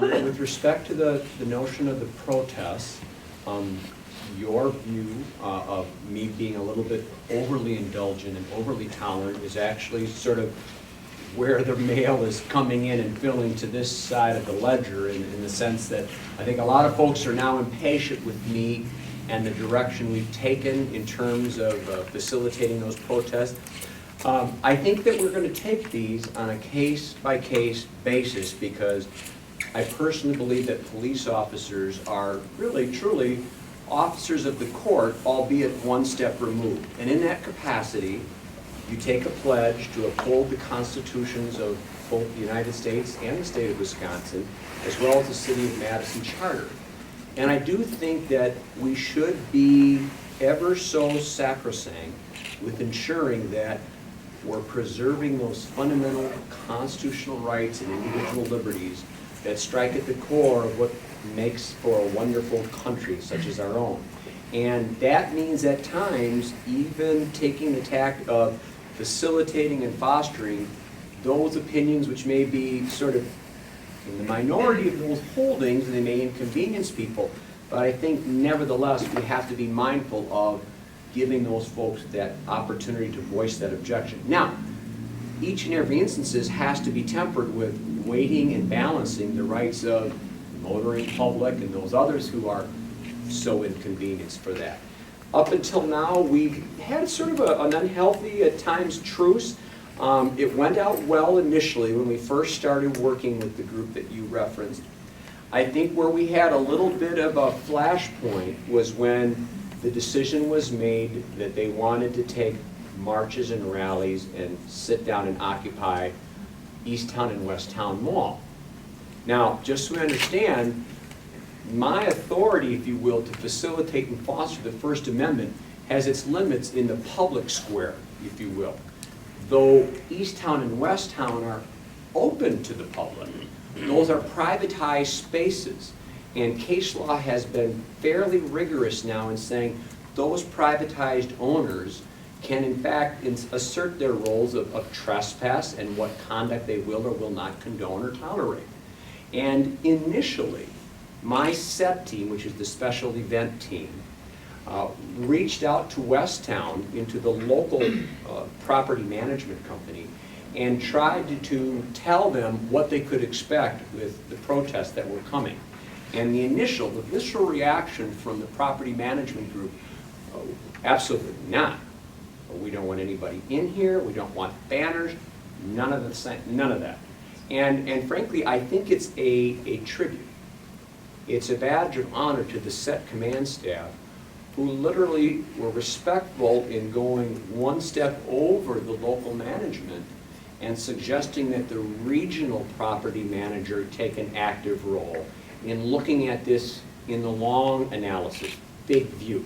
With respect to the notion of the protests, your view of me being a little bit overly indulgent and overly tolerant is actually sort of where the mail is coming in and filling to this side of the ledger, in the sense that I think a lot of folks are now impatient with me and the direction we've taken in terms of facilitating those protests. I think that we're going to take these on a case-by-case basis, because I personally believe that police officers are really, truly officers of the court, albeit one step removed. And in that capacity, you take a pledge to uphold the constitutions of both the United States and the state of Wisconsin, as well as the city of Madison charter. And I do think that we should be ever so sacrosanct with ensuring that we're preserving those fundamental constitutional rights and individual liberties that strike at the core of what makes for a wonderful country such as our own. And that means at times even taking the tact of facilitating and fostering those opinions which may be sort of in the minority of those holdings, and they may inconvenience people, but I think nevertheless we have to be mindful of giving those folks that opportunity to voice that objection. Now, each and every instance has to be tempered with weighting and balancing the rights of the motoring public and those others who are so inconvenienced for that. Up until now, we've had sort of an unhealthy, at times, truce. It went out well initially when we first started working with the group that you referenced. I think where we had a little bit of a flashpoint was when the decision was made that they wanted to take marches and rallies and sit down and occupy Easttown and Westtown Mall. Now, just so we understand, my authority, if you will, to facilitate and foster the First Amendment has its limits in the public square, if you will. Though Easttown and Westtown are open to the public, those are privatized spaces. And case law has been fairly rigorous now in saying those privatized owners can in fact assert their roles of trespass and what conduct they will or will not condone or tolerate. And initially, my SET team, which is the special event team, reached out to Westtown, into the local property management company, and tried to tell them what they could expect with the protests that were coming. And the initial reaction from the property management group, absolutely not. We don't want anybody in here. We don't want banners. None of that. And frankly, I think it's a tribute. It's a badge of honor to the SET command staff, who literally were respectful in going one step over the local management and suggesting that the regional property manager take an active role in looking at this in the long analysis, big view.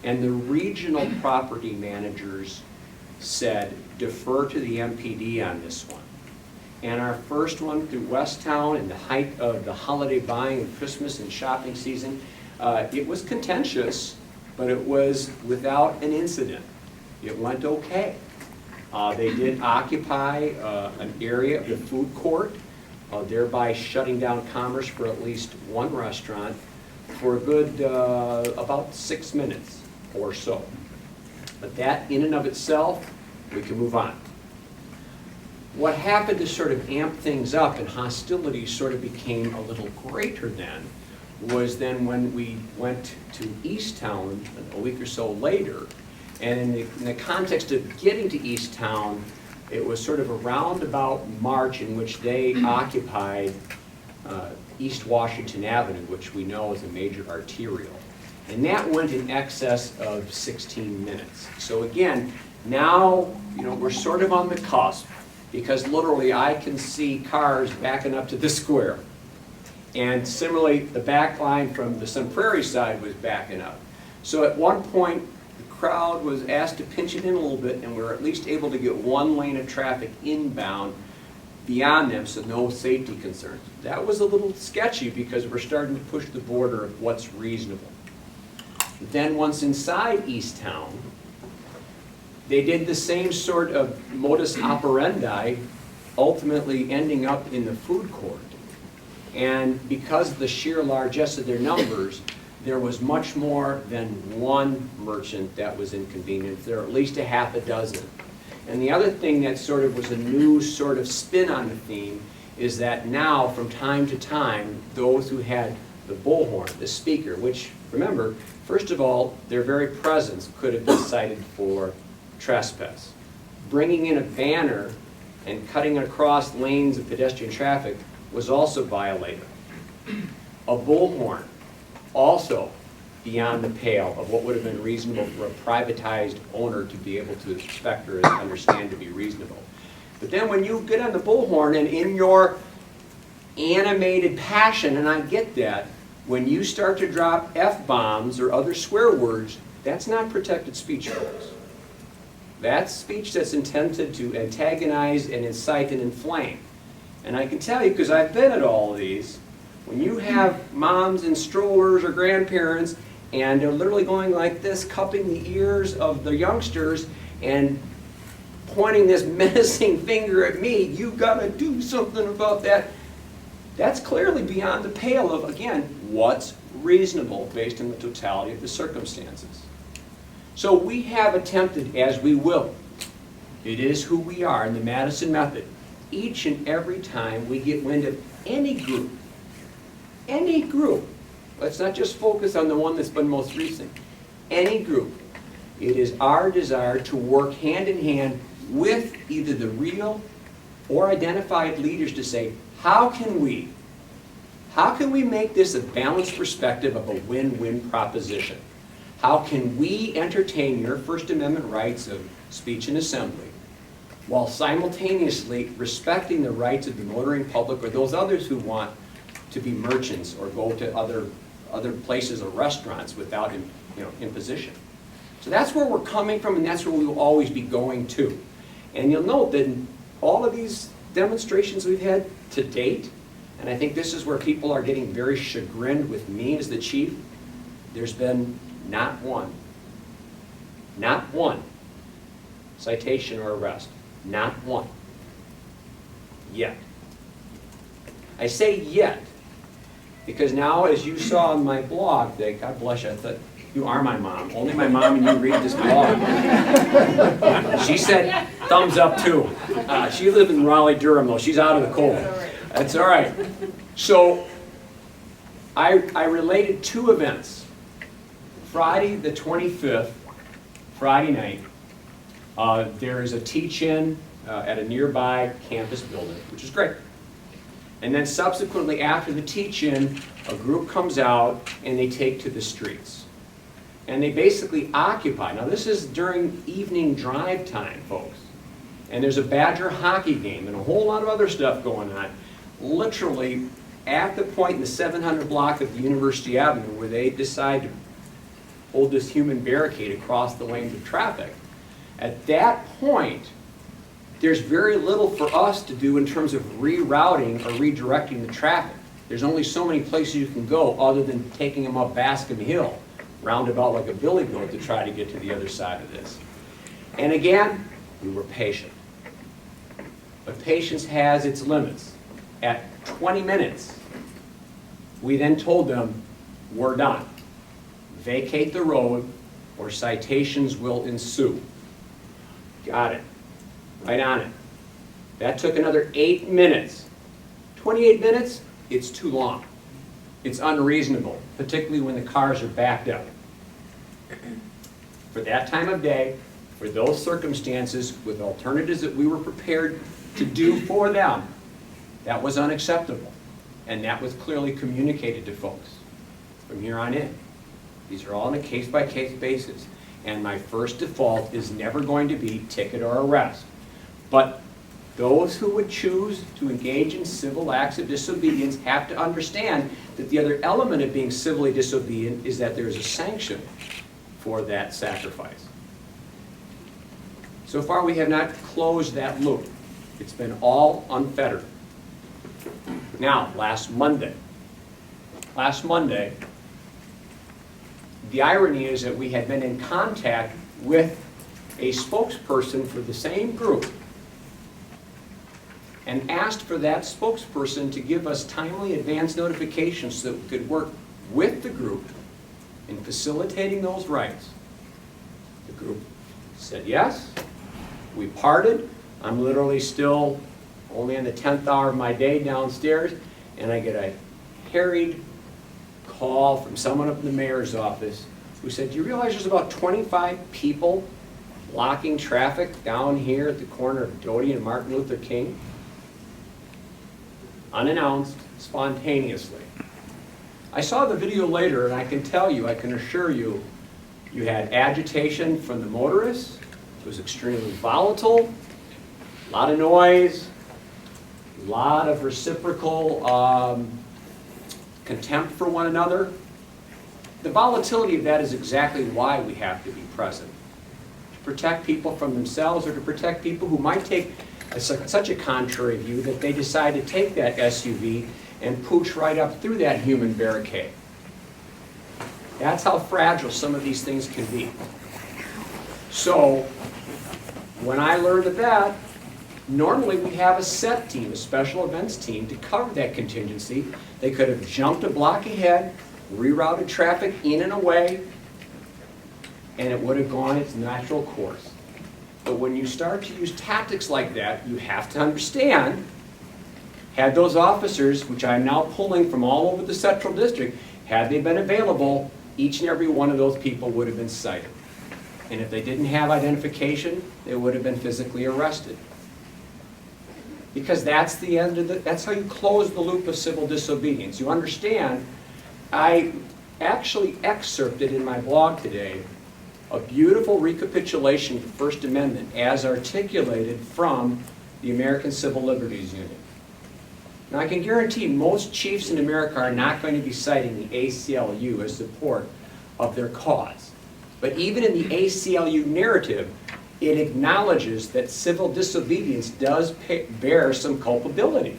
And the regional property managers said, defer to the MPD on this one. And our first one through Westtown, in the height of the holiday buying and Christmas and shopping season, it was contentious, but it was without an incident. It went okay. They did occupy an area of the food court, thereby shutting down commerce for at least one restaurant for a good about 6 minutes or so. But that in and of itself, we can move on. What happened to sort of amp things up and hostilities sort of became a little greater then was then when we went to Easttown a week or so later, and in the context of getting to Easttown, it was sort of a roundabout march in which they occupied East Washington Avenue, which we know is a major arterial. And that went in excess of 16 minutes. So again, now we're sort of on the cusp, because literally I can see cars backing up to the square. And similarly, the back line from the Sun Prairie side was backing up. So at one point, the crowd was asked to pinch it in a little bit, and we were at least able to get one lane of traffic inbound beyond them, so no safety concerns. That was a little sketchy because we're starting to push the border of what's reasonable. Then once inside Easttown, they did the same sort of modus operandi, ultimately ending up in the food court. And because of the sheer largesse of their numbers, there was much more than one merchant that was inconvenienced. There were at least a half a dozen. And the other thing that sort of was a new sort of spin on the theme is that now, from time to time, those who had the bullhorn, the speaker, which, remember, first of all, their very presence could have been cited for trespass. Bringing in a banner and cutting across lanes of pedestrian traffic was also violated. A bullhorn, also beyond the pale of what would have been reasonable for a privatized owner to be able to expect or understand to be reasonable. But then when you get on the bullhorn and in your animated passion, and I get that, when you start to drop F-bombs or other swear words, that's not protected speech, folks. That's speech that's intended to antagonize and incite and inflame. And I can tell you, because I've been at all of these, when you have moms and strollers or grandparents and they're literally going like this, cupping the ears of the youngsters and pointing this menacing finger at me, you gotta do something about that. That's clearly beyond the pale of, again, what's reasonable based on the totality of the circumstances. So we have attempted, as we will, it is who we are in the Madison method, each and every time we get wind of any group, let's not just focus on the one that's been most recent, any group, it is our desire to work hand in hand with either the real or identified leaders to say, how can we make this a balanced perspective of a win-win proposition? How can we entertain your First Amendment rights of speech and assembly while simultaneously respecting the rights of the motoring public or those others who want to be merchants or go to other places or restaurants without imposition? So that's where we're coming from, and that's where we will always be going to. And you'll note that in all of these demonstrations we've had to date, and I think this is where people are getting very chagrined with me as the chief, there's been not one citation or arrest. Not one. Yet. I say yet, because now, as you saw on my blog, that, God bless you, I thought, you are my mom. Only my mom and you read this blog. She said, thumbs up too. She lived in Raleigh, Durham, though. She's out of the cold. That's all right. So, I related two events. Friday the 25th, Friday night, there is a teach-in at a nearby campus building, which is great. And then subsequently after the teach-in, a group comes out and they take to the streets. And they basically occupy. Now this is during evening drive time, folks. And there's a Badger hockey game and a whole lot of other stuff going on. Literally at the point in the 700 block of the University Avenue where they decide to hold this human barricade across the lanes of traffic. At that point, there's very little for us to do in terms of rerouting or redirecting the traffic. There's only so many places you can go other than taking them up Bascom Hill, roundabout like a billy goat to try to get to the other side of this. And again, we were patient. But patience has its limits. At 20 minutes, we then told them, we're done. Vacate the road or citations will ensue. Got it. Right on it. That took another 8 minutes. 28 minutes, it's too long. It's unreasonable, particularly when the cars are backed up. For that time of day, for those circumstances, with alternatives that we were prepared to do for them, that was unacceptable. And that was clearly communicated to folks from here on in. These are all on a case-by-case basis. And my first default is never going to be ticket or arrest. But those who would choose to engage in civil acts of disobedience have to understand that the other element of being civilly disobedient is that there is a sanction for that sacrifice. So far we have not closed that loop. It's been all unfettered. Now, last Monday, the irony is that we had been in contact with a spokesperson for the same group and asked for that spokesperson to give us timely advance notifications so that we could work with the group in facilitating those rights. The group said yes. We parted. I'm literally still only on the 10th hour of my day downstairs, and I get a harried call from someone up in the mayor's office who said, do you realize there's about 25 people blocking traffic down here at the corner of Doty and Martin Luther King? Unannounced, spontaneously. I saw the video later, and I can tell you, I can assure you, you had agitation from the motorists. It was extremely volatile, a lot of noise, a lot of reciprocal contempt for one another. The volatility of that is exactly why we have to be present. To protect people from themselves, or to protect people who might take such a contrary view that they decide to take that SUV and pooch right up through that human barricade. That's how fragile some of these things can be. So, when I learned of that, normally we have a set team, a special events team, to cover that contingency. They could have jumped a block ahead, rerouted traffic in and away, and it would have gone its natural course. But when you start to use tactics like that, you have to understand, had those officers, which I'm now pulling from all over the Central District, had they been available, each and every one of those people would have been cited. And if they didn't have identification, they would have been physically arrested. Because that's the end of that's how you close the loop of civil disobedience. You understand, I actually excerpted in my blog today a beautiful recapitulation of the First Amendment as articulated from the American Civil Liberties Union. Now, I can guarantee most chiefs in America are not going to be citing the ACLU as support of their cause. But even in the ACLU narrative, it acknowledges that civil disobedience does bear some culpability.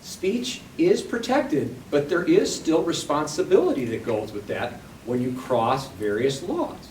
Speech is protected, but there is still responsibility that goes with that when you cross various laws.